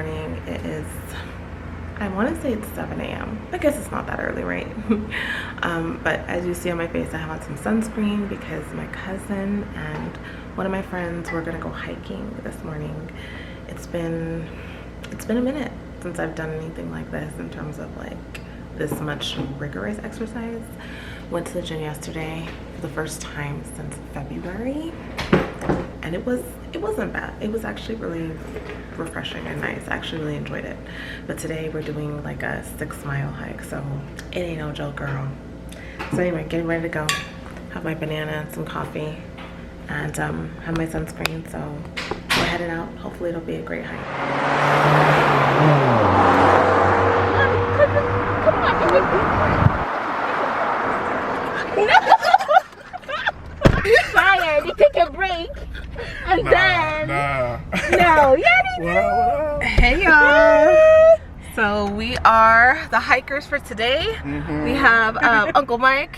morning. It is, I want to say it's 7 a.m. I guess it's not that early, right? But as you see on my face, I have on some sunscreen because my cousin and one of my friends were gonna go hiking this morning. It's been a minute since I've done anything like this in terms of like this much rigorous exercise. Went to the gym yesterday for the first time since February, and it wasn't bad. It was actually really refreshing and nice. I actually really enjoyed it. But today we're doing like a 6-mile hike, so it ain't no joke, girl. So anyway, getting ready to go. Have my banana and some coffee, and have my sunscreen. So we're headed out. Hopefully it'll be a great hike. Tired, you take a break, and then no, yeah. Hey y'all. So we are the hikers for today. We have Uncle Mike,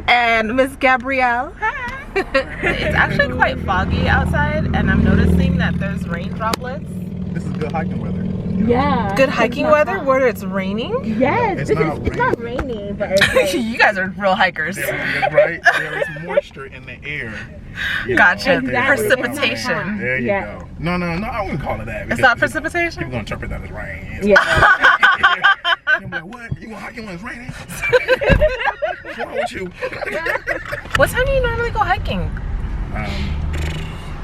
and Miss Gabrielle. Hi. It's actually quite foggy outside, and I'm noticing that there's rain droplets. This is good hiking weather. Yeah. Good hiking weather where it's raining? Yes. It's not raining, but it's like, you guys are real hikers. Right? There is moisture in the air. Gotcha. Exactly. Precipitation. There you go. No, I wouldn't call it that. It's not precipitation? People gonna interpret that as rain. yeah. I'm like, what? You gonna hike when it's raining? What's wrong with you? What time do you normally go hiking?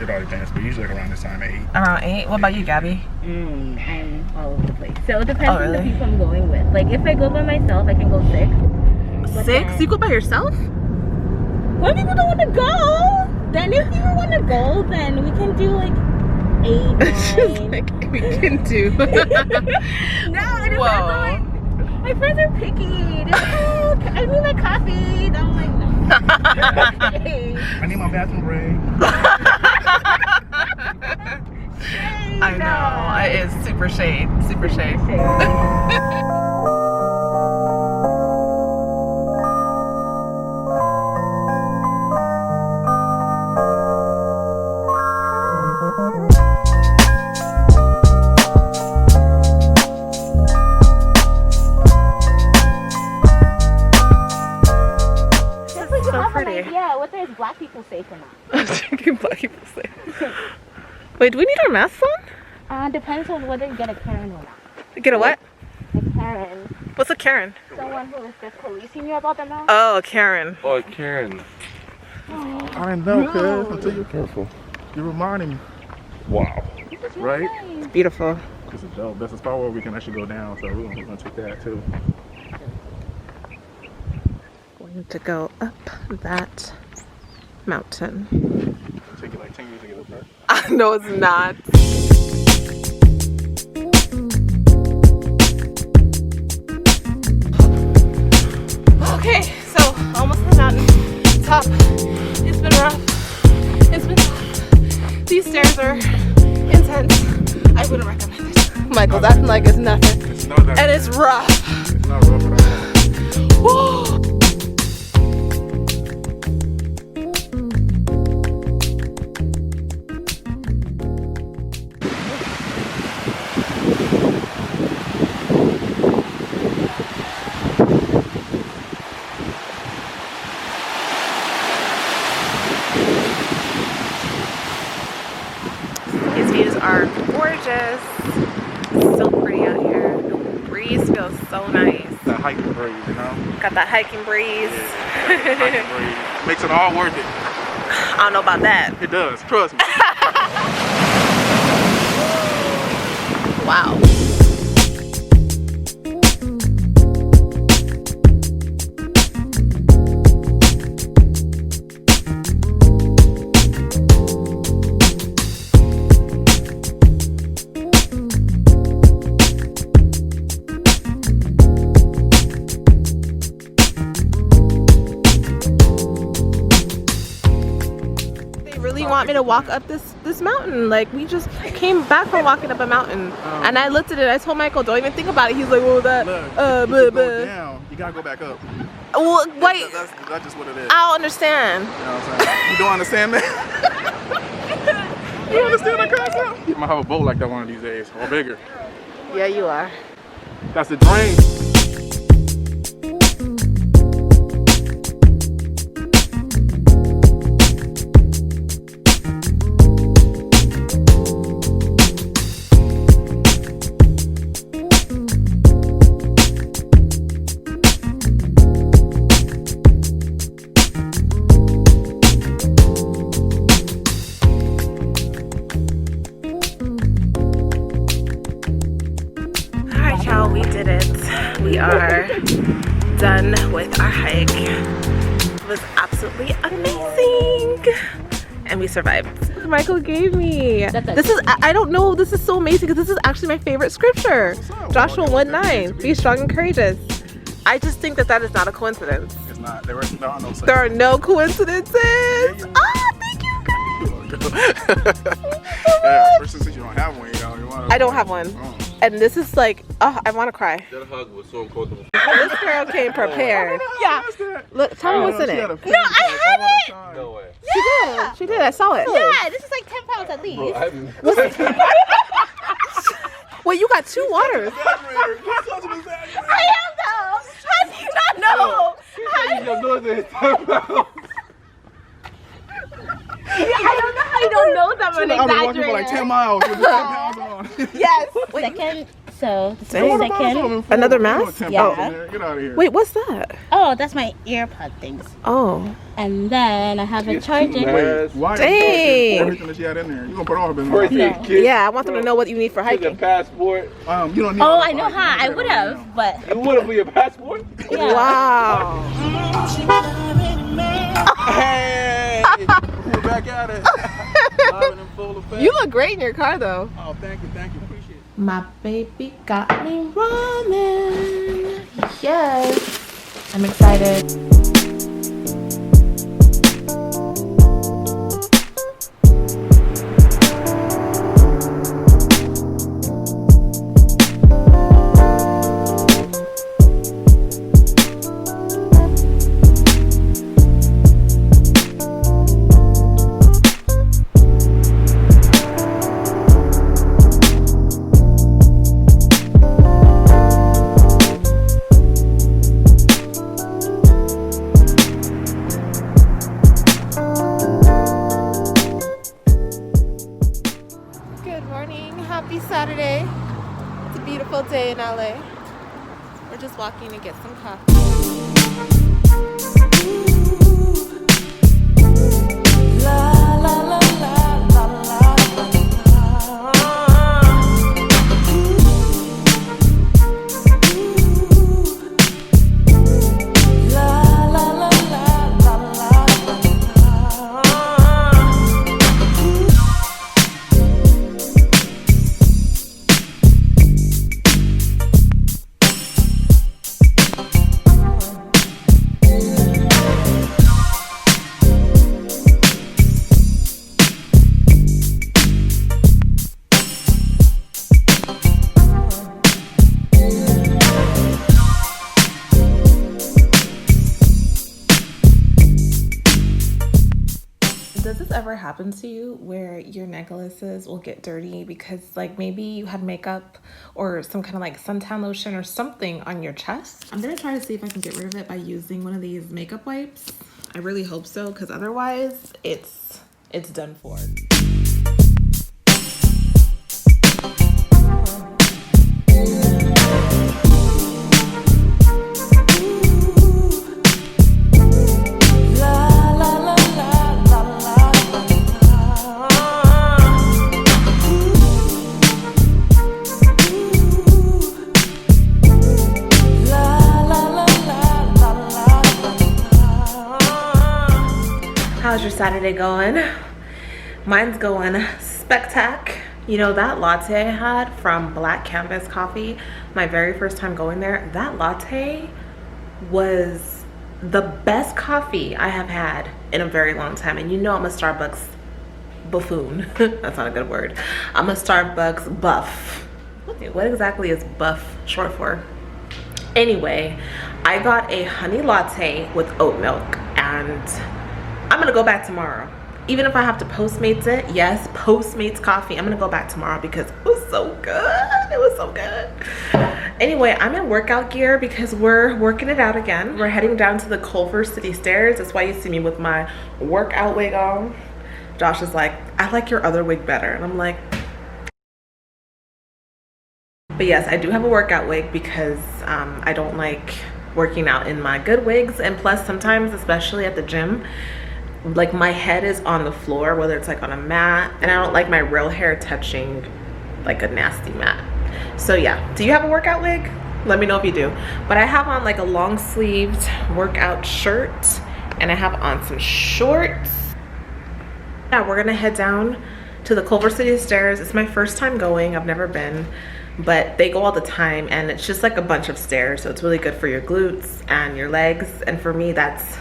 It all depends, but usually like around this time, 8. Around 8? What about you, Gabby? I'm all over the place. So it depends really? on the people I'm going with. Like if I go by myself, I can go 6. 6? Then, You go by yourself? when people don't want to go, then if you want to go, then we can do like 8, 9. She's like, we can do. No, it Whoa. depends. My friends are picky. They're like, oh, I need my coffee. And I'm like, no. I need my bathroom break. I know. It is super shade. Super shade. Yeah, what is black people safe or not? Black people say. Wait, do we need our masks on? Depends on whether you get a Karen or not. Get a what? A Karen. What's a Karen? Someone who is just policing you about their mask. Oh, a Karen. Oh, Karen. I didn't know, cuz, until you're careful. You're reminding me. Wow. Right? It's beautiful. This is dope. That's a spot where we can actually go down, so we're gonna take that too. Going to go up that mountain. Take it like 10 years to get up there. No, it's not. Okay, so almost to the mountain top. It's been rough. It's been tough. These stairs are intense. I wouldn't recommend it. Michael's acting like it's nothing. It's not that. And it's rough. It's not rough at all. Woo. These views are gorgeous. So pretty out here. The breeze feels so nice. That hiking breeze, you know? Got that hiking breeze. Yeah, hiking breeze. Makes it all worth it. I don't know about that. It does, trust me. Wow. Want me to walk up this mountain. Like, we just came back from walking up a mountain, and I looked at it. I told Michael, don't even think about it. He's like, well, that Look, blah, you blah. go down, you gotta go back up. Well, wait, That's just what it is. I don't understand. You know what I'm saying? You don't understand that? You understand that concept? I'm gonna have a boat like that one of these days, or bigger. Yeah, you are. That's the dream. We did it. We are done with our hike. It was absolutely amazing. And we survived. Michael gave me. This is, I don't know, this is so amazing because this is actually my favorite scripture. Joshua 1:9. Be strong and courageous. I just think that that is not a coincidence. It's not. There are no coincidences. Ah, thank you guys. Yeah, especially since you don't have one, you know. I don't have one. Oh. And this is like, oh, I want to cry. That hug was so uncomfortable. This girl came prepared. Yeah. Look, tell me what's in it. No, I had it. No way. She did. I saw it. Yeah, this is like 10 pounds at least. Bro, I haven't. Wait, you got 2 waters. I am though. How do you not know? I don't know how you don't know that I'm an I've been walking for exaggerator. like 10 miles with 10 pounds on. Yes. Wait. Second, so this is Dang. the second. Another mask? Get Yeah. out of here. Wait, what's that? Oh, that's my earpod things. Oh. And then I have a charger. Wait, why Dang. are you everything that she had in there? You gonna put all her business First out aid there. kit. Yeah, I want them to know what you need for Took a hiking. passport. You don't need Oh, all I the know fight. how. You I can would get it right have, but You want it for your passport? yeah. Wow. Hey, we're back at it. Live and in full effect. You look great in your car though. Oh, thank you, appreciate it. My baby got me ramen. Yes. I'm excited. Happy Saturday. It's a beautiful day in LA. We're just walking to get some coffee. La la la la la la. Does this ever happen to you where your necklaces will get dirty because like maybe you had makeup or some kind of like suntan lotion or something on your chest? I'm gonna try to see if I can get rid of it by using one of these makeup wipes. I really hope so because otherwise it's done for. How's your Saturday going? Mine's going spectac. You know, that latte I had from Black Canvas Coffee, my very first time going there, that latte was the best coffee I have had in a very long time. And you know I'm a Starbucks buffoon. That's not a good word. I'm a Starbucks buff. What exactly is buff short for? Anyway, I got a honey latte with oat milk and I'm gonna go back tomorrow. Even if I have to Postmates it, yes, Postmates coffee. I'm gonna go back tomorrow because it was so good. It was so good. Anyway, I'm in workout gear because we're working it out again. We're heading down to the Culver City stairs. That's why you see me with my workout wig on. Josh is like, I like your other wig better. And I'm like, but yes, I do have a workout wig because I don't like working out in my good wigs. And plus sometimes, especially at the gym, like my head is on the floor, whether it's like on a mat, and I don't like my real hair touching like a nasty mat. So yeah, do you have a workout wig? Let me know if you do. But I have on like a long sleeved workout shirt and I have on some shorts. Yeah, we're gonna head down to the Culver City stairs. It's my first time going, I've never been, but they go all the time and it's just like a bunch of stairs. So it's really good for your glutes and your legs. And for me, that's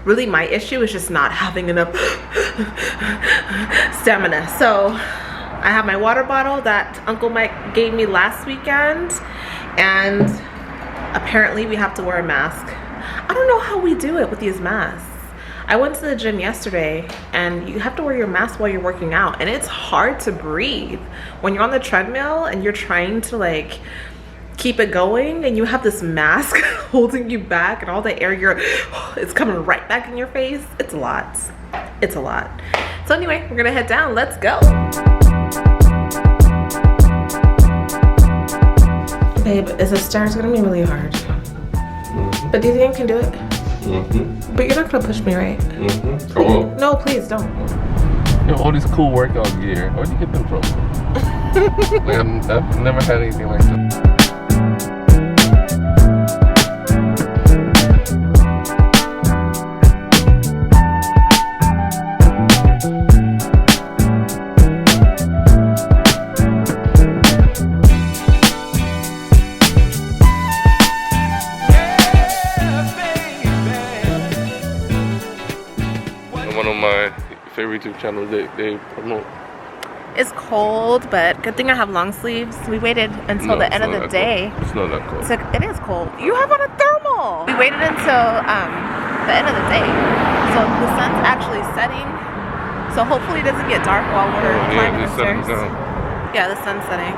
really my issue, is just not having enough stamina. So I have my water bottle that Uncle Mike gave me last weekend, and apparently we have to wear a mask. I don't know how we do it with these masks. I went to the gym yesterday and you have to wear your mask while you're working out, and it's hard to breathe when you're on the treadmill and you're trying to like keep it going and you have this mask holding you back and all the air it's coming right back in your face. It's a lot. It's a lot. So anyway, we're gonna head down. Let's go. Babe, is the stairs gonna be really hard? But do you think I can do it? But you're not gonna push me, right? Oh. No, please don't. You know, all these cool workout gear. Where'd you get them from? Like, I've never had anything like that. One of my favorite YouTube channels they promote. It's cold, but good thing I have long sleeves. We waited until the end of the day. It's not that cold. It is cold. You have on a thermal. We waited until the end of the day. So the sun's actually setting. So hopefully it doesn't get dark while we're climbing the stairs. Yeah, the sun's setting.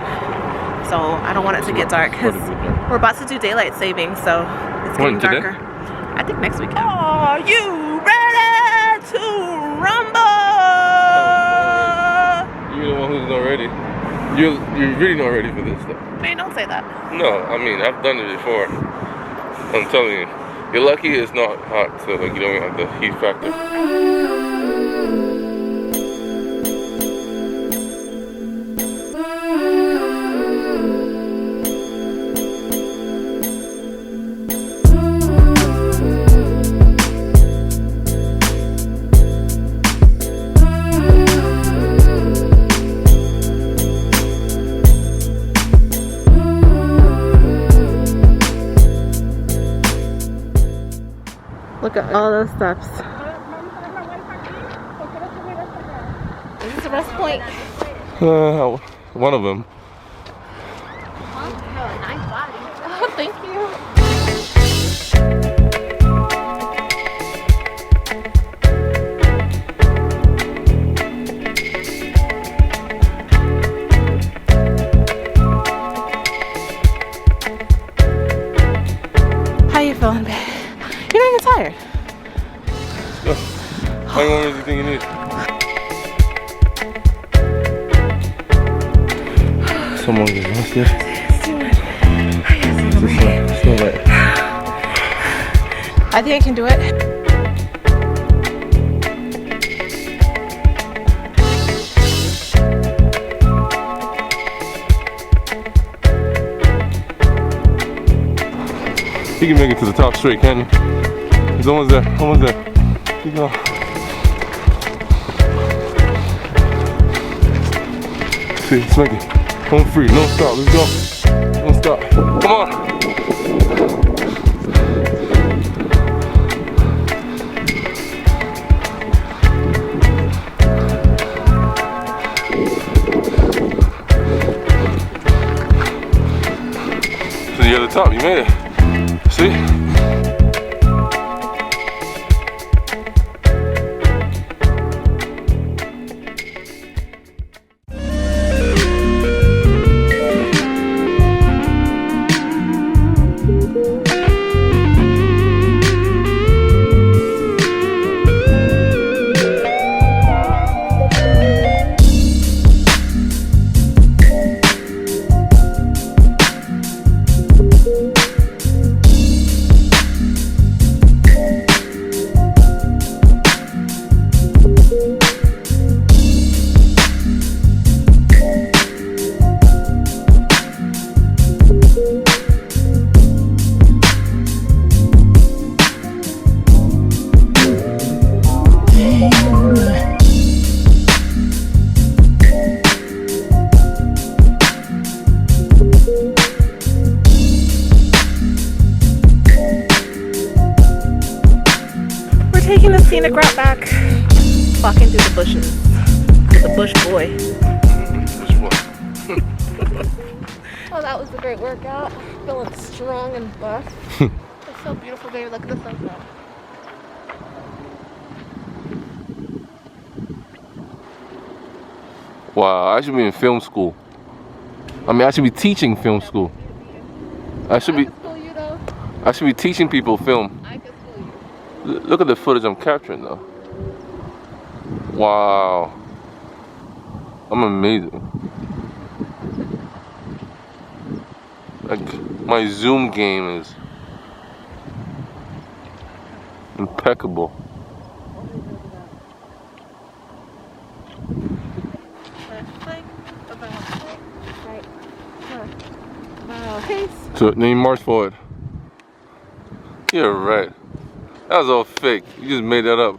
So I don't want it to get dark because we're about to do daylight saving, so it's getting darker. I think next weekend. Are you ready to rumble? You're the one who's not ready. You're really not ready for this stuff. Man, don't say that. No, I mean, I've done it before. I'm telling you. You're lucky it's not hot, so like you don't have the heat factor. Look at all those steps. Is this a rest point? One of them. Oh, thank you. How you feeling, babe? You're not even tired. Let's go. How many more minutes do you think you need? Someone is exhausted. It's too much. It's still wet. I think I can do it. You can make it to the top straight, can you? He's almost there, almost there. Keep going. See, it's making home free, no stop, let's go. Don't stop. Come on. So you're at the top, you made it. See? We're taking the scenic route back. Walking through the bushes with the bush boy. Oh, that was a great workout. Feeling strong and buff. It's so beautiful, baby. Look at the sunset. Wow, I should be in film school. I mean, I should be teaching film school. I should be teaching people film. I could school you. Look at the footage I'm capturing though. Wow. I'm amazing. Like, my zoom game is impeccable. So then you march forward. You're right. That was all fake. You just made that up.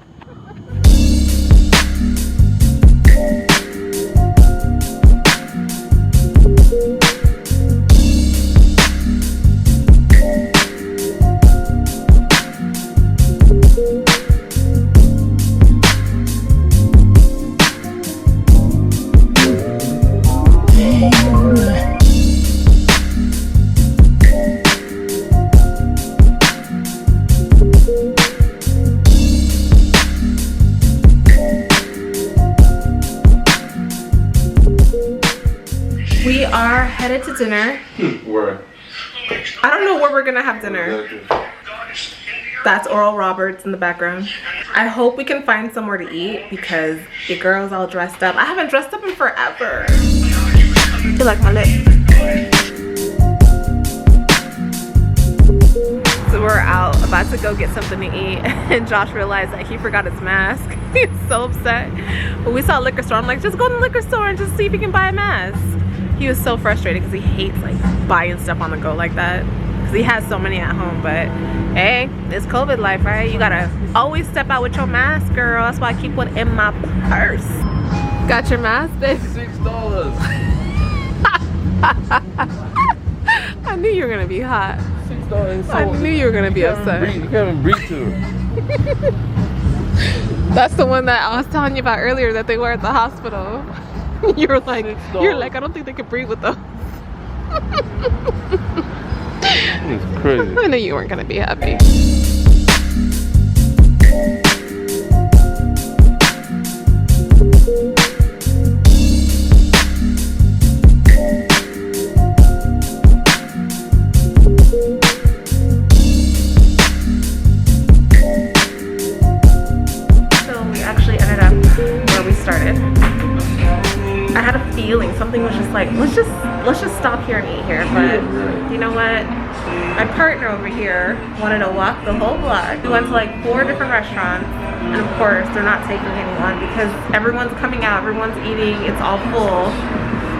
We are headed to dinner. Where? I don't know where we're gonna have dinner. That's Oral Roberts in the background. I hope we can find somewhere to eat because the girl's all dressed up. I haven't dressed up in forever. I feel like my lip. So we're out about to go get something to eat and Josh realized that he forgot his mask. He's so upset. When we saw a liquor store, I'm like, just go to the liquor store and just see if you can buy a mask. He was so frustrated because he hates like buying stuff on the go like that. Because he has so many at home, but hey, it's COVID life, right? You gotta always step out with your mask, girl. That's why I keep one in my purse. Got your mask, babe? $6. I knew you were gonna be hot. $6. I knew you were gonna be upset. You can't even breathe to it. That's the one that I was telling you about earlier that they wear at the hospital. You're like, I don't think they could breathe with those. It's crazy. I knew you weren't gonna be happy. So we actually ended up where we started. I had a feeling something was just like, let's just stop here and eat here. But you know what? My partner over here wanted to walk the whole block. We went to like 4 different restaurants, and of course they're not taking anyone because everyone's coming out, everyone's eating, it's all full.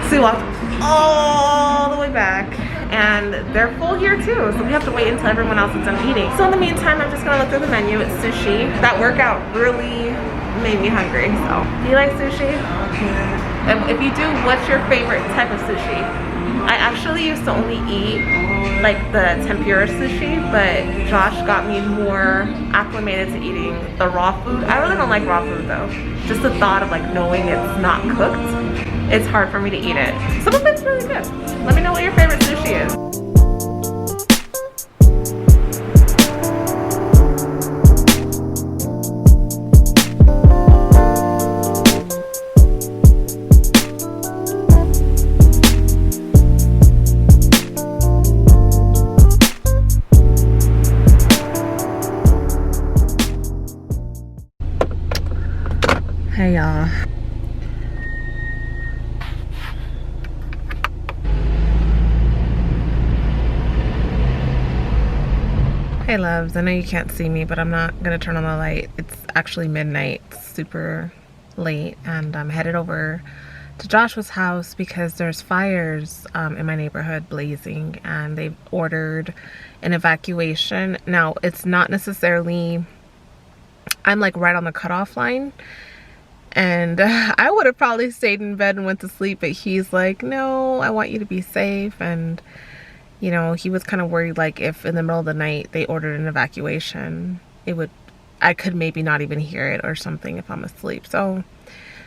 So we walked all the way back, and they're full here too. So we have to wait until everyone else is done eating. So in the meantime, I'm just gonna look through the menu. It's sushi. That workout really made me hungry. So, do you like sushi? And if you do, what's your favorite type of sushi? I actually used to only eat like the tempura sushi, but Josh got me more acclimated to eating the raw food. I really don't like raw food though. Just the thought of like knowing it's not cooked, it's hard for me to eat it. Some of it's really good. Let me know what your favorite sushi is. Hey y'all. Hey loves, I know you can't see me, but I'm not gonna turn on the light. It's actually midnight, super late, and I'm headed over to Joshua's house because there's fires in my neighborhood blazing, and they've ordered an evacuation. Now, it's not necessarily, I'm like right on the cutoff line. And I would have probably stayed in bed and went to sleep, but he's like, no, I want you to be safe. And, you know, he was kind of worried, like, if in the middle of the night they ordered an evacuation, I could maybe not even hear it or something if I'm asleep. So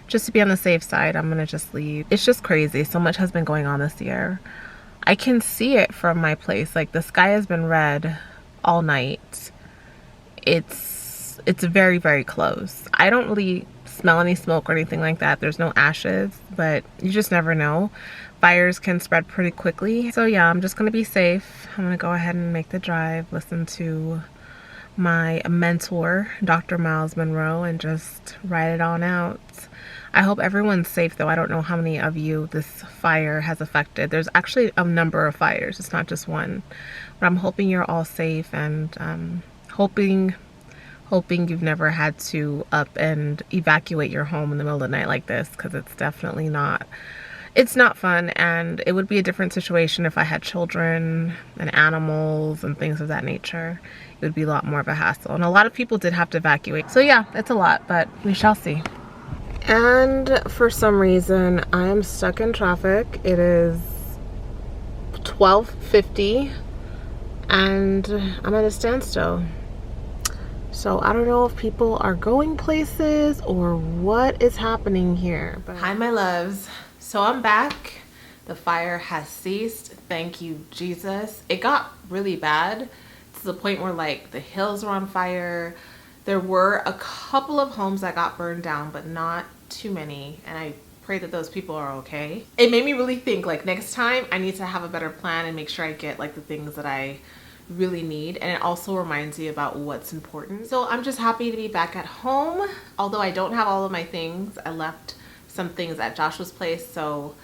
just to be on the safe side, I'm gonna just leave. It's just crazy. So much has been going on this year. I can see it from my place. Like, the sky has been red all night. It's very, very close. I don't really smell any smoke or anything like that. There's no ashes, but you just never know. Fires can spread pretty quickly. So yeah, I'm just gonna be safe. I'm gonna go ahead and make the drive, listen to my mentor, Dr. Miles Monroe, and just ride it on out. I hope everyone's safe though. I don't know how many of you this fire has affected. There's actually a number of fires. It's not just one. But I'm hoping you're all safe, and hoping you've never had to up and evacuate your home in the middle of the night like this, because it's definitely not, it's not fun. And it would be a different situation if I had children and animals and things of that nature. It would be a lot more of a hassle, and a lot of people did have to evacuate. So yeah, it's a lot, but we shall see. And for some reason I am stuck in traffic. It is 12:50 and I'm at a standstill. So I don't know if people are going places or what is happening here. But hi, my loves. So I'm back. The fire has ceased. Thank you, Jesus. It got really bad to the point where, like, the hills were on fire. There were a couple of homes that got burned down, but not too many. And I pray that those people are okay. It made me really think, like, next time I need to have a better plan and make sure I get, like, the things that I really need. And it also reminds me about what's important. So I'm just happy to be back at home. Although I don't have all of my things. I left some things at Joshua's place, so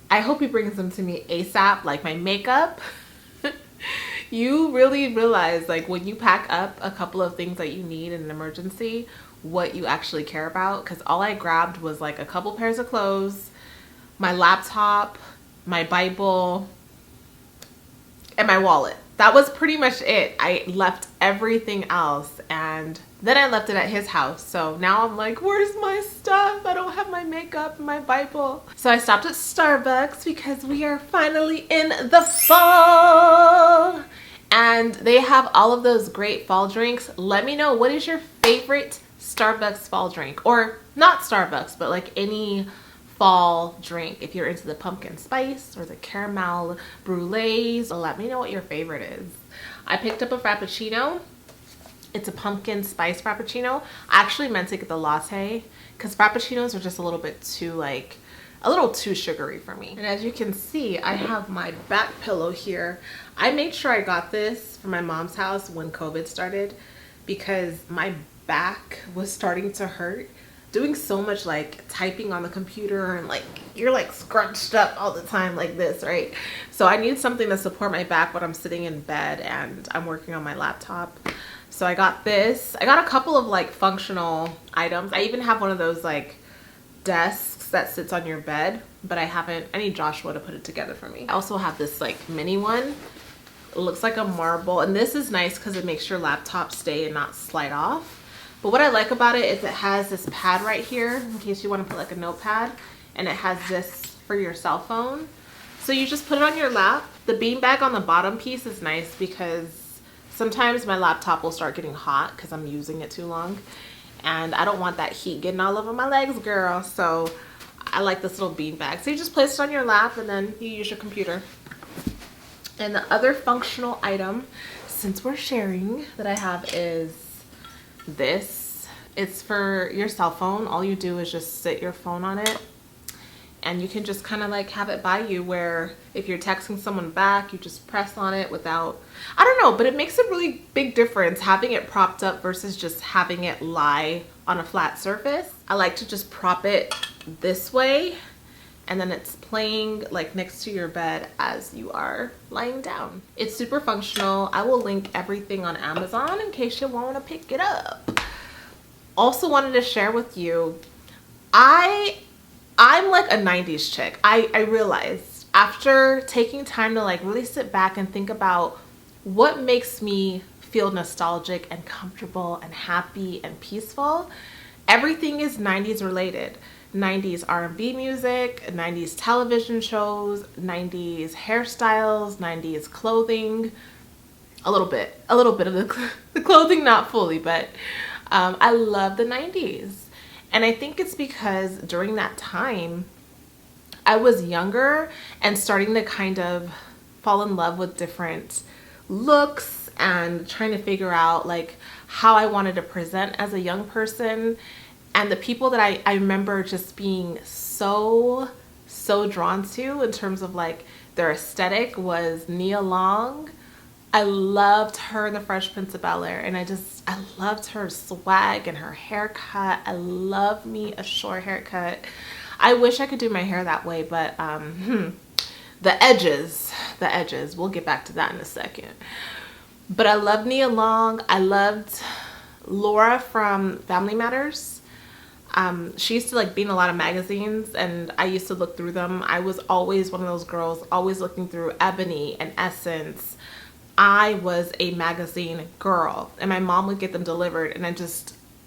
I hope he brings them to me ASAP, like my makeup. You really realize, like, when you pack up a couple of things that you need in an emergency, what you actually care about. Because all I grabbed was like a couple pairs of clothes, my laptop, my Bible, and my wallet. That was pretty much it. I left everything else, and then I left it at his house. So now I'm like, where's my stuff? I don't have my makeup and my Bible. So I stopped at Starbucks because we are finally in the fall. And they have all of those great fall drinks. Let me know, what is your favorite Starbucks fall drink? Or not Starbucks, but like any fall drink. If you're into the pumpkin spice or the caramel brulees, let me know what your favorite is. I picked up a Frappuccino. It's a pumpkin spice Frappuccino. I actually meant to get the latte because Frappuccinos are just a little bit too, like, a little too sugary for me. And as you can see, I have my back pillow here. I made sure I got this from my mom's house when COVID started because my back was starting to hurt. Doing so much, like, typing on the computer, and like you're like scrunched up all the time like this, right? So I need something to support my back when I'm sitting in bed and I'm working on my laptop. So I got this. I got a couple of like functional items. I even have one of those like desks that sits on your bed, but I need Joshua to put it together for me. I also have this like mini one. It looks like a marble, and this is nice because it makes your laptop stay and not slide off. But what I like about it is it has this pad right here in case you want to put like a notepad, and it has this for your cell phone. So you just put it on your lap. The beanbag on the bottom piece is nice because sometimes my laptop will start getting hot because I'm using it too long, and I don't want that heat getting all over my legs, girl. So I like this little beanbag. So you just place it on your lap and then you use your computer. And the other functional item, since we're sharing, that I have is this. It's for your cell phone. All you do is just sit your phone on it, and you can just kind of like have it by you, where if you're texting someone back, you just press on it without, I don't know, but it makes a really big difference having it propped up versus just having it lie on a flat surface. I like to just prop it this way, and then it's playing like next to your bed as you are lying down. It's super functional. I will link everything on Amazon in case you want to pick it up. Also wanted to share with you, I'm like a 90s chick. I realized after taking time to like really sit back and think about what makes me feel nostalgic and comfortable and happy and peaceful, everything is 90s related. 90s R&B music, 90s television shows, 90s hairstyles, 90s clothing, a little bit of the clothing, not fully, but I love the 90s. And I think it's because during that time, I was younger and starting to kind of fall in love with different looks and trying to figure out like how I wanted to present as a young person. And the people that I remember just being so drawn to in terms of like their aesthetic was Nia Long. I loved her in The Fresh Prince of Bel-Air, and I loved her swag and her haircut. I love me a short haircut. I wish I could do my hair that way, but the edges, we'll get back to that in a second. But I love Nia Long. I loved Laura from Family Matters. She used to like be in a lot of magazines, and I used to look through them. I was always one of those girls, always looking through Ebony and Essence. I was a magazine girl, and my mom would get them delivered, and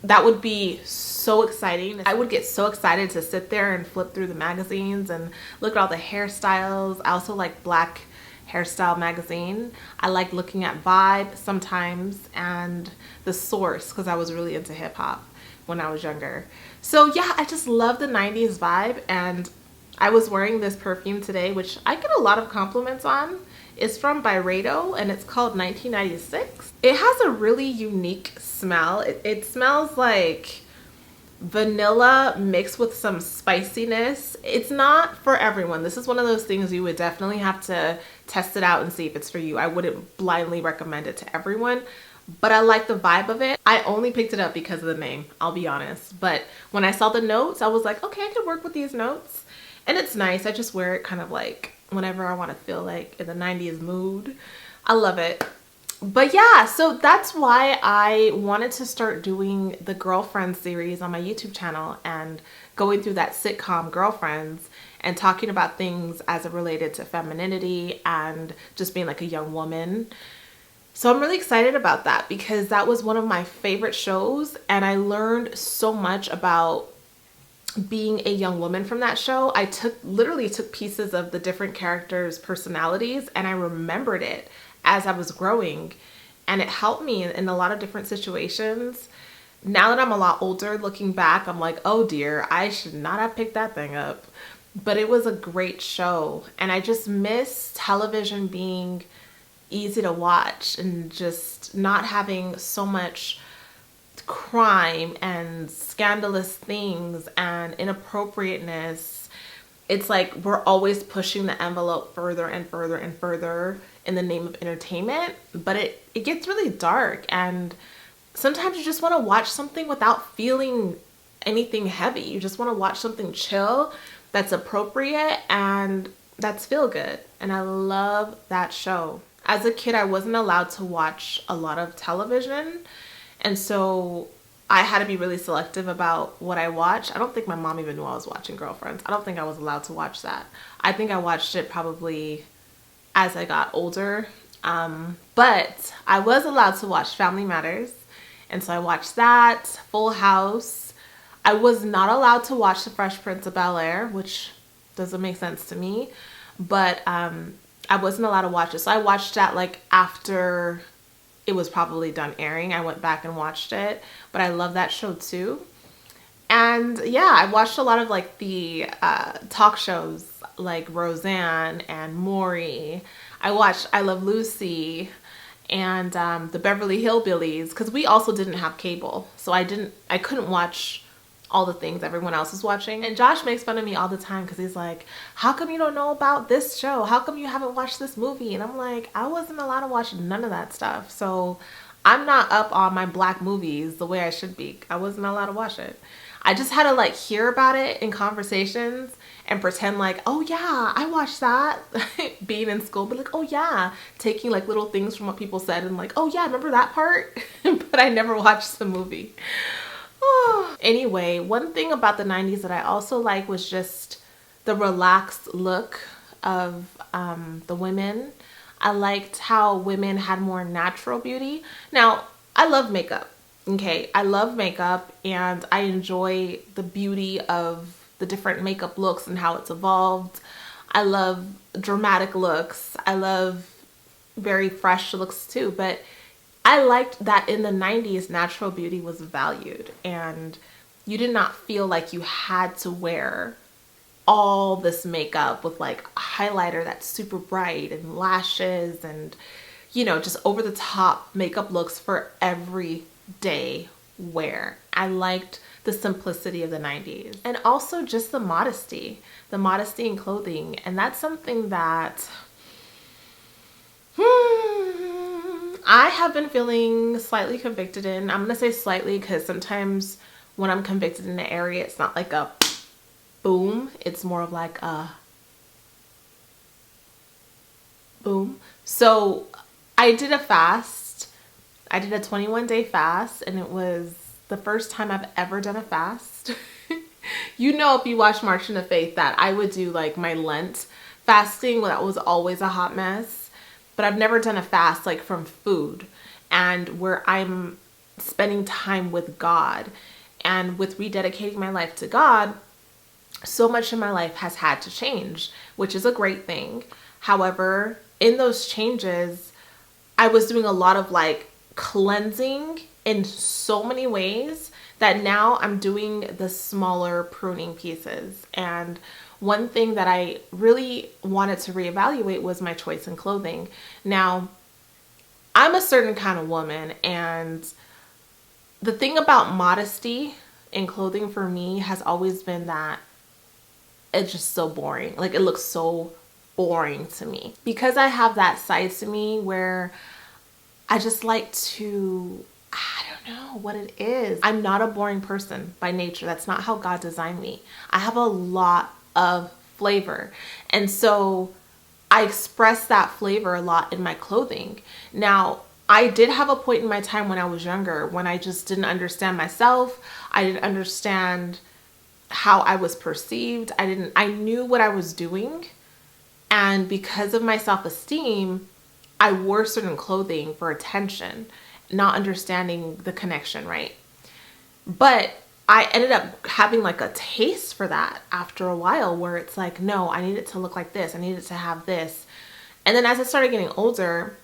that would be so exciting. I would get so excited to sit there and flip through the magazines and look at all the hairstyles. I also like Black Hairstyle magazine. I like looking at Vibe sometimes, and The Source, because I was really into hip hop when I was younger. So yeah, I just love the 90s vibe, and I was wearing this perfume today, which I get a lot of compliments on. It's from Byredo, and it's called 1996. It has a really unique smell. It smells like vanilla mixed with some spiciness. It's not for everyone. This is one of those things you would definitely have to test it out and see if it's for you. I wouldn't blindly recommend it to everyone, but I like the vibe of it. I only picked it up because of the name, I'll be honest. But when I saw the notes, I was like, okay, I could work with these notes. And it's nice. I just wear it kind of like whenever I want to feel like in the 90s mood. I love it. But yeah, so that's why I wanted to start doing the Girlfriends series on my YouTube channel and going through that sitcom Girlfriends and talking about things as it related to femininity and just being like a young woman. So I'm really excited about that because that was one of my favorite shows, and I learned so much about being a young woman from that show. I literally took pieces of the different characters' personalities, and I remembered it as I was growing, and it helped me in a lot of different situations. Now that I'm a lot older, looking back, I'm like, oh dear, I should not have picked that thing up. But it was a great show, and I just miss television being easy to watch and just not having so much crime and scandalous things and inappropriateness. It's like we're always pushing the envelope further and further and further in the name of entertainment, but it gets really dark, and sometimes you just want to watch something without feeling anything heavy. You just want to watch something chill that's appropriate and that's feel good, and I love that show. As a kid, I wasn't allowed to watch a lot of television, and so I had to be really selective about what I watched. I don't think my mom even knew I was watching Girlfriends. I don't think I was allowed to watch that. I think I watched it probably as I got older. But I was allowed to watch Family Matters. And so I watched that, Full House. I was not allowed to watch The Fresh Prince of Bel-Air, which doesn't make sense to me. But I wasn't allowed to watch it. So I watched that like after it was probably done airing. I went back and watched it, but I love that show too. And yeah, I watched a lot of like the talk shows like Roseanne and Maury. I watched I Love Lucy and the Beverly Hillbillies, because we also didn't have cable, so I couldn't watch all the things everyone else is watching. And Josh makes fun of me all the time because he's like, how come you don't know about this show? How come you haven't watched this movie? And I'm like, I wasn't allowed to watch none of that stuff. So I'm not up on my black movies the way I should be. I wasn't allowed to watch it. I just had to like hear about it in conversations and pretend like, oh yeah, I watched that. Being in school, but like, oh yeah, taking like little things from what people said and like, oh yeah, remember that part? But I never watched the movie. Anyway, one thing about the 90s that I also like was just the relaxed look of the women. I liked how women had more natural beauty. Now, I love makeup. Okay, I love makeup and I enjoy the beauty of the different makeup looks and how it's evolved. I love dramatic looks. I love very fresh looks too, but I liked that in the 90s, natural beauty was valued and you did not feel like you had to wear all this makeup with like a highlighter that's super bright and lashes and, you know, just over the top makeup looks for everyday wear. I liked the simplicity of the 90s and also just the modesty in clothing. And that's something that I have been feeling slightly convicted in. I'm going to say slightly because sometimes when I'm convicted in an area, it's not like a boom. It's more of like a boom. So I did a fast. I did a 21-day fast and it was the first time I've ever done a fast. You know, if you watch March in the Faith that I would do like my Lent fasting. That was always a hot mess. But I've never done a fast like from food and where I'm spending time with God. And with rededicating my life to God, so much in my life has had to change, which is a great thing. However, in those changes, I was doing a lot of like cleansing in so many ways that now I'm doing the smaller pruning pieces. And one thing that I really wanted to reevaluate was my choice in clothing. Now, I'm a certain kind of woman, and the thing about modesty in clothing for me has always been that it's just so boring. Like, it looks so boring to me. Because I have that side to me where I just like to, I don't know what it is. I'm not a boring person by nature. That's not how God designed me. I have a lot of flavor. And so I express that flavor a lot in my clothing. Now, I did have a point in my time when I was younger when I just didn't understand myself. I didn't understand how I was perceived. I knew what I was doing. And because of my self-esteem, I wore certain clothing for attention, not understanding the connection, right? But I ended up having like a taste for that after a while where it's like, no, I need it to look like this. I need it to have this. And then as I started getting older,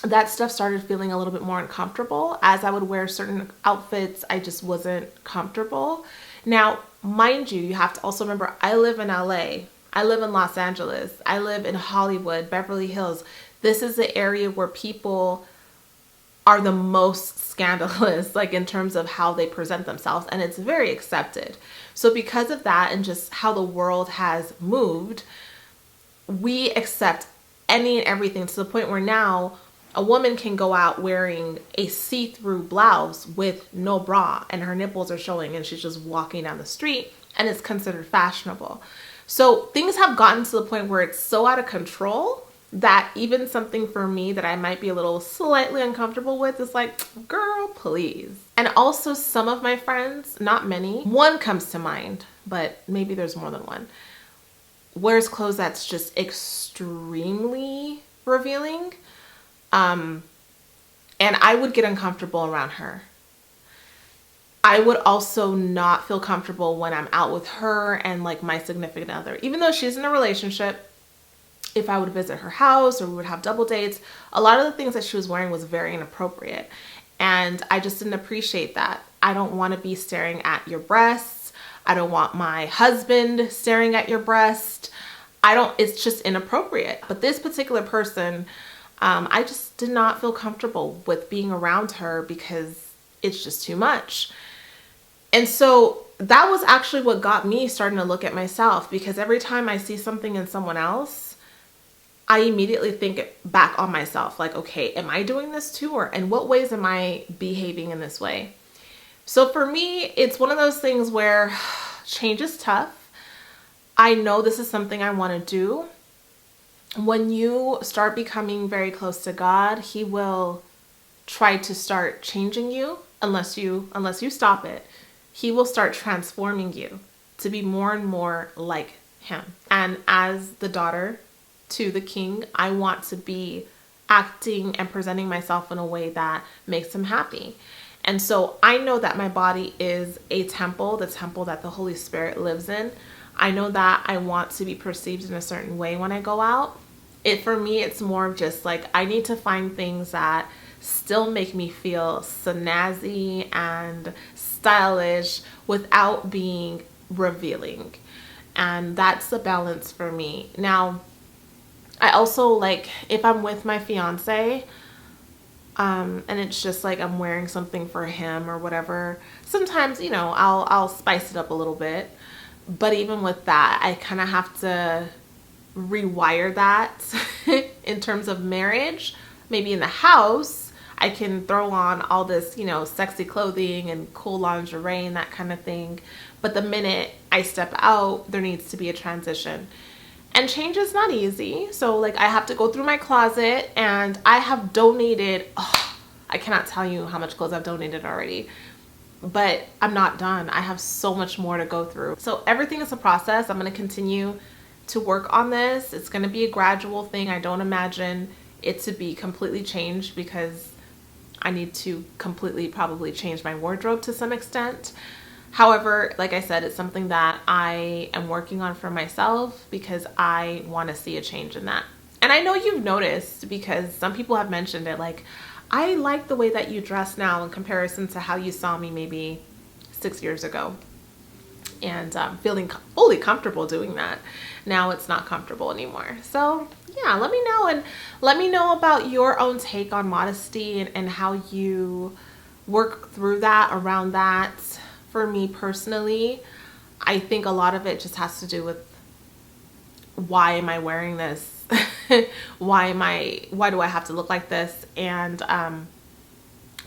that stuff started feeling a little bit more uncomfortable. As I would wear certain outfits, I just wasn't comfortable. Now, mind you, you have to also remember, I live in LA. I live in Los Angeles. I live in Hollywood, Beverly Hills. This is the area where people are the most scandalous, like in terms of how they present themselves, and it's very accepted. So because of that and just how the world has moved, we accept any and everything to the point where now a woman can go out wearing a see-through blouse with no bra and her nipples are showing and she's just walking down the street and it's considered fashionable. So things have gotten to the point where it's so out of control that even something for me that I might be a little slightly uncomfortable with is like, girl, please. And also some of my friends, not many, one comes to mind, but maybe there's more than one, wears clothes that's just extremely revealing. And I would get uncomfortable around her. I would also not feel comfortable when I'm out with her and like my significant other, even though she's in a relationship. If I would visit her house or we would have double dates, a lot of the things that she was wearing was very inappropriate. And I just didn't appreciate that. I don't want to be staring at your breasts. I don't want my husband staring at your breast. It's just inappropriate. But this particular person, I just did not feel comfortable with being around her because it's just too much. And so that was actually what got me starting to look at myself, because every time I see something in someone else, I immediately think back on myself, like, okay, am I doing this too? Or in what ways am I behaving in this way? So for me, it's one of those things where change is tough. I know this is something I want to do. When you start becoming very close to God, He will try to start changing you unless you stop it. He will start transforming you to be more and more like Him. And as the daughter to the King, I want to be acting and presenting myself in a way that makes Him happy. And so I know that my body is a temple, the temple that the Holy Spirit lives in. I know that I want to be perceived in a certain way when I go out. For me, it's more of just like, I need to find things that still make me feel snazzy and stylish without being revealing. And that's the balance for me. Now, I also like, if I'm with my fiance, and it's just like I'm wearing something for him or whatever, sometimes, I'll spice it up a little bit. But even with that, I kind of have to rewire that in terms of marriage. Maybe in the house, I can throw on all this, sexy clothing and cool lingerie and that kind of thing. But the minute I step out, there needs to be a transition. And change is not easy. So like, I have to go through my closet, and I have donated, I cannot tell you how much clothes I've donated already. But I'm not done. I have so much more to go through. So everything is a process. I'm going to continue to work on this. It's going to be a gradual thing. I don't imagine it to be completely changed, because I need to completely probably change my wardrobe to some extent. However, like I said, it's something that I am working on for myself, because I want to see a change in that. And I know you've noticed, because some people have mentioned it, like, I like the way that you dress now in comparison to how you saw me maybe 6 years ago. And feeling fully comfortable doing that. Now it's not comfortable anymore. So yeah, let me know, and let me know about your own take on modesty and how you work through that, around that. For me personally, I think a lot of it just has to do with, why am I wearing this? Why do I have to look like this? And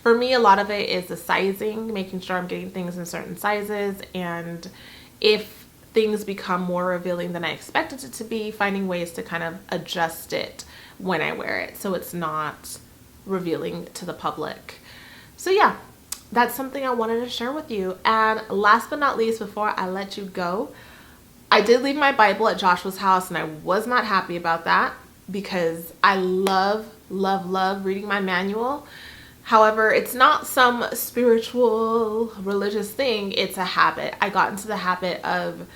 for me, a lot of it is the sizing, making sure I'm getting things in certain sizes. And if things become more revealing than I expected it to be, finding ways to kind of adjust it when I wear it, so it's not revealing to the public. So yeah, that's something I wanted to share with you. And last but not least, before I let you go, I did leave my Bible at Joshua's house, and I was not happy about that, because I love reading my manual. However, it's not some spiritual, religious thing. It's a habit. I got into the habit of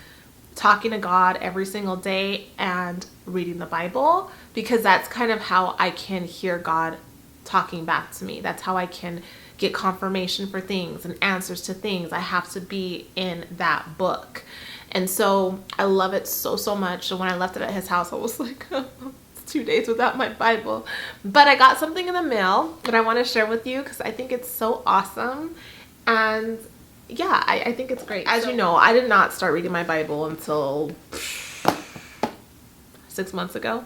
talking to God every single day and reading the Bible, because that's kind of how I can hear God talking back to me. That's how I can get confirmation for things and answers to things. I have to be in that book. And so I love it so much. So when I left it at his house, I was like, 2 days without my Bible. But I got something in the mail that I want to share with you, because I think it's so awesome. And yeah, I think it's great. As you know, I did not start reading my Bible until 6 months ago.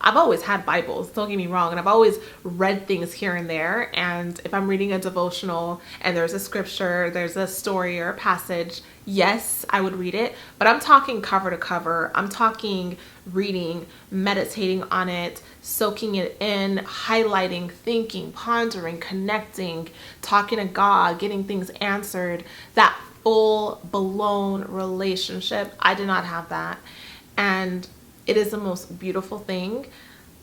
I've always had Bibles, don't get me wrong, and I've always read things here and there. And if I'm reading a devotional and there's a scripture, there's a story or a passage, yes, I would read it. But I'm talking cover to cover. I'm talking reading, meditating on it, soaking it in, highlighting, thinking, pondering, connecting, talking to God, getting things answered. That full-blown relationship, I did not have that. And it is the most beautiful thing.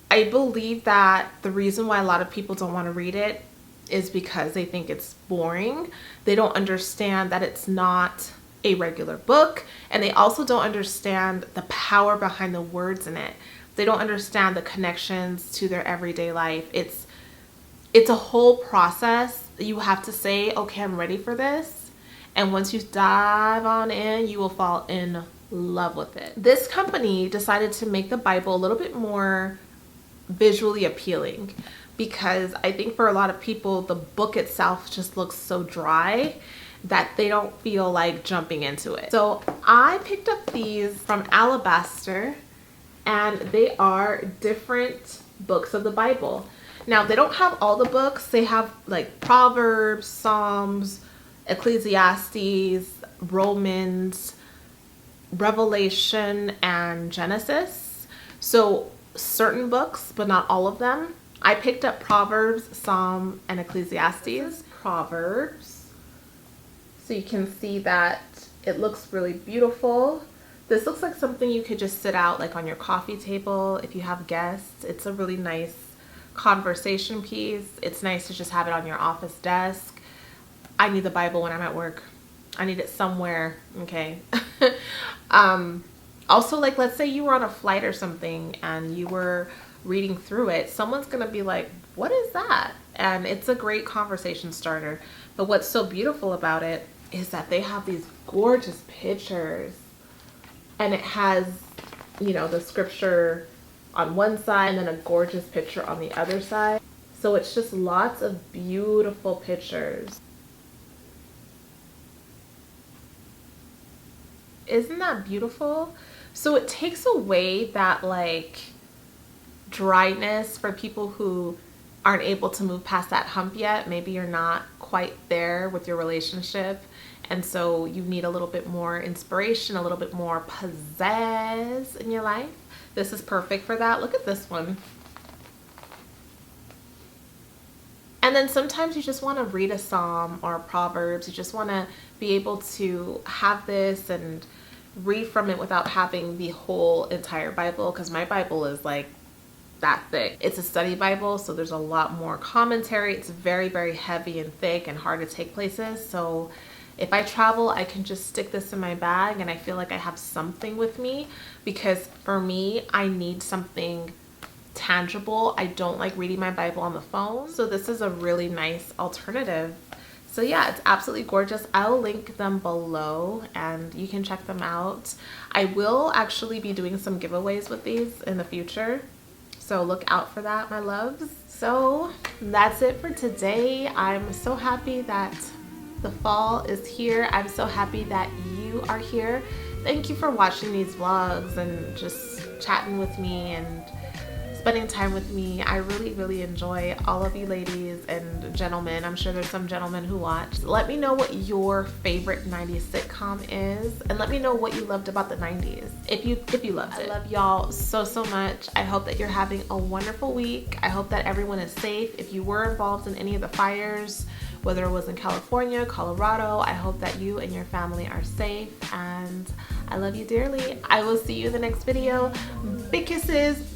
I believe that the reason why a lot of people don't want to read it is because they think it's boring. They don't understand that it's not a regular book, and they also don't understand the power behind the words in it. They don't understand the connections to their everyday life. It's a whole process. You have to say, okay, I'm ready for this. And once you dive on in, you will fall in love with it. This company decided to make the Bible a little bit more visually appealing, because I think for a lot of people, the book itself just looks so dry that they don't feel like jumping into it. So I picked up these from Alabaster, and they are different books of the Bible. Now, they don't have all the books. They have like Proverbs, Psalms, Ecclesiastes, Romans, Revelation, and Genesis. So certain books, but not all of them. I picked up Proverbs, Psalm, and Ecclesiastes. Proverbs. So you can see that it looks really beautiful. This looks like something you could just sit out like on your coffee table if you have guests. It's a really nice conversation piece. It's nice to just have it on your office desk. I need the Bible when I'm at work. I need it somewhere, okay? Also, like, let's say you were on a flight or something and you were reading through it, someone's gonna be like, what is that? And it's a great conversation starter. But what's so beautiful about it is that they have these gorgeous pictures, and it has, you know, the scripture on one side and then a gorgeous picture on the other side. So it's just lots of beautiful pictures. Isn't that beautiful? So it takes away that like dryness for people who aren't able to move past that hump yet. Maybe you're not quite there with your relationship, and so you need a little bit more inspiration, a little bit more pizzazz in your life. This is perfect for that. Look at this one. And then sometimes you just want to read a psalm or Proverbs. You just want to be able to have this and read from it without having the whole entire Bible, because my Bible is like that thick. It's a study Bible, so there's a lot more commentary. It's very, very heavy and thick and hard to take places. So if I travel, I can just stick this in my bag and I feel like I have something with me, because for me, I need something tangible. I don't like reading my Bible on the phone. So this is a really nice alternative. So yeah, it's absolutely gorgeous. I'll link them below and you can check them out. I will actually be doing some giveaways with these in the future, so look out for that, my loves. So that's it for today. I'm so happy that the fall is here. I'm so happy that you are here. Thank you for watching these vlogs and just chatting with me and spending time with me. I really, really enjoy all of you ladies and gentlemen. I'm sure there's some gentlemen who watch. Let me know what your favorite 90s sitcom is, and let me know what you loved about the 90s, if you loved it. I love y'all so, so much. I hope that you're having a wonderful week. I hope that everyone is safe. If you were involved in any of the fires, whether it was in California, Colorado, I hope that you and your family are safe, and I love you dearly. I will see you in the next video. Big kisses.